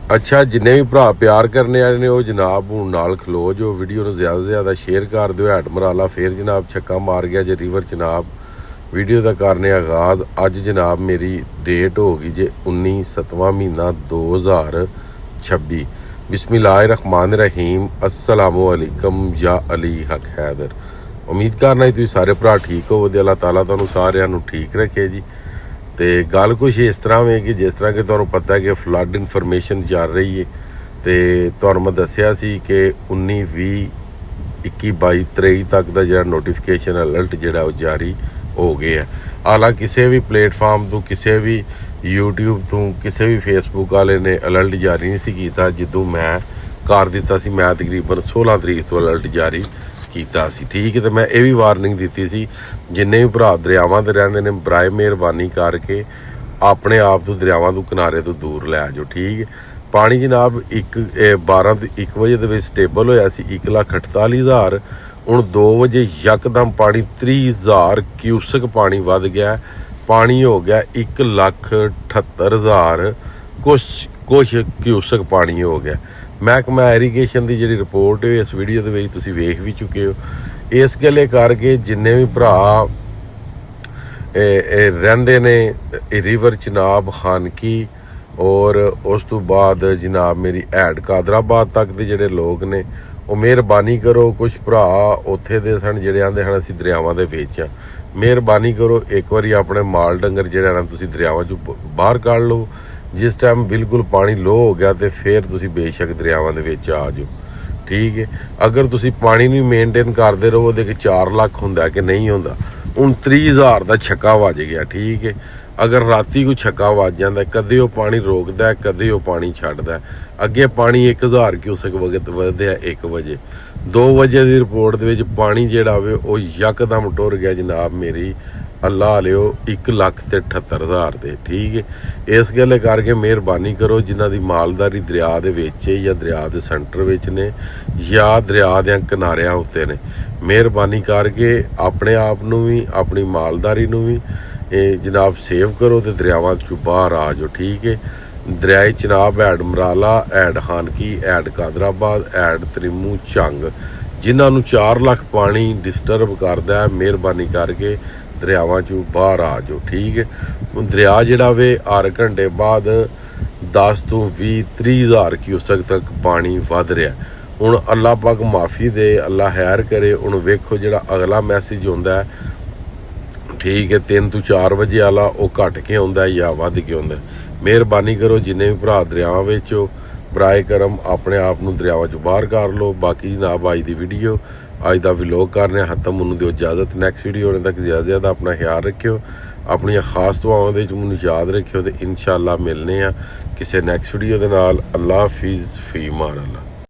अच्छा जिन्ने भी भरा प्यार करने वाले ने वो जनाब हूँ नाल खलो जो वीडियो को ज़्यादा से ज़्यादा शेयर कर दो। हैड मराला फिर जनाब छक्का मार गया जे रिवर जनाब वीडियो का करने आगाज़। अज जनाब मेरी डेट हो गई जे 19/7 महीना 2026। बिस्मिल्लाहिर्रहमानिर्रहीम। अस्सलामुअलैकुम या अली हक हैदर। उम्मीद करना तुम सारे भरा ठीक हो, अल्लाह ताला तुहानू सारिआं ठीक रखे जी। तो गल कुछ इस तरह है कि जिस तरह कि तुहानू पता है कि फ्लड इनफॉर्मेशन चल रही है, तो तुहानू मैं दसिया सी कि 19, 20, 21, 22, 23 तक का जो नोटिफिकेशन अलर्ट जोड़ा जारी हो गया है। हालांकि किसी भी प्लेटफार्म तो किसी भी यूट्यूब तो किसी भी फेसबुक वाले ने अलर्ट जारी नहीं किया जिदों मैं कर दिता सी। मैं तकरीबन 16 तरीक तो अलर्ट जारी किया सी। ठीक है, तो मैं ये भी वार्निंग दी सी जिन्ने भी भरा दरियावां ते रहिंदे ने बराए मेहरबानी करके अपने आप तो दरियावां तो किनारे तो दूर लै जाओ। ठीक है, पानी जनाब 12 तो 1 बजे के स्टेबल होया सी 1,48,000। हुण 2 बजे यकदम पानी 30,000 क्यूसक पानी वध गया। पानी हो गया 1,78,000 कुछ क्यूसक पानी हो गया। महकमा एरीगेशन की जी रिपोर्ट है इस वीडियो के तुसीं वेख भी चुके हो। इस गल्ले करके जिन्ने भी भरा रहिंदे ने रिवर चिनाब खानकी और उस तो बाद जनाब मेरी हैड कादराबाद तक के जोड़े लोग ने वो मेहरबानी करो। कुछ भरा उत्थे दे सन जिहड़े आंदे हन असीं दरियावां दे विच आ। मेहरबानी करो एक बारी अपने माल डंगर जिहड़े ना तुसीं दरियावां चों बाहर कढ लो। जिस टाइम बिल्कुल पानी लो हो गया तो फिर तुसीं बेशक दरियावां दे विच आ जाओ। ठीक है, अगर तुसीं पानी नहीं मेनटेन करते रहो तो 4 लाख हुंदा कि नहीं हुंदा। हुण 30,000 का छक्का वज गया। ठीक है, अगर राती कोई छक्का वज जाता कदे वो पानी रोकदा कदे वो पानी छड्डदा। अगे पानी 1,000 क्यूसक वधया 1 बजे। 2 बजे की रिपोर्ट के पानी जिहड़ा होवे वो यकदम टुर गया जनाब मेरी अल्लाह लियो 1,78,000 ते। ठीक है, इस गल्ले करके मेहरबानी करो जिन्हां दी मालदारी दरिया दे विच या दरिया दे सेंटर विच ने या दरिया दे किनारियां उत्ते ने, मेहरबानी करके अपने आप नूं भी अपनी मालदारी नूं भी जनाब सेव करो तो दरियावां चों बाहर आ जाओ। ठीक है, दरियाए Chenab, head Marala, head Khanki, head Qadirabad, head Trimmu चंग जिन्हां नूं 4 लाख पानी डिस्टर्ब करदा है, मेहरबानी करके दरियावां चों बाहर आ जाओ। ठीक है, दरिया जिहड़ा वे हर घंटे बाद 10 तो 20, 30,000 क्यूसक तक पानी वध रहा। हुण अल्लाह पाक माफ़ी दे, अल्लाह खैर करे। हुण वेखो जिहड़ा अगला मैसेज आउंदा है, ठीक है, 3 तो 4 बजे वाला वो घट के आउंदा या वध के आउंदा। मेहरबानी करो जिन्ने भी भरा दरियावां विच हो बराए करम अपने आप नूं दरियावां चों बाहर कर लो। बाकी जनाब अज दी वीडियो अज दा व्लॉग करने खत्म। मैनूं दिओ इजाजत, नैक्सट वीडियो होने तक ज़्यादा ज़्यादा अपना ख्याल रखियो, अपनी खास दुआवां दे विच मैनूं याद रखियो। तो इंशाअल्लाह मिलने आ किसी नैक्सट वीडियो दे नाल। अल्लाह हाफिज़, फी मान अल्लाह।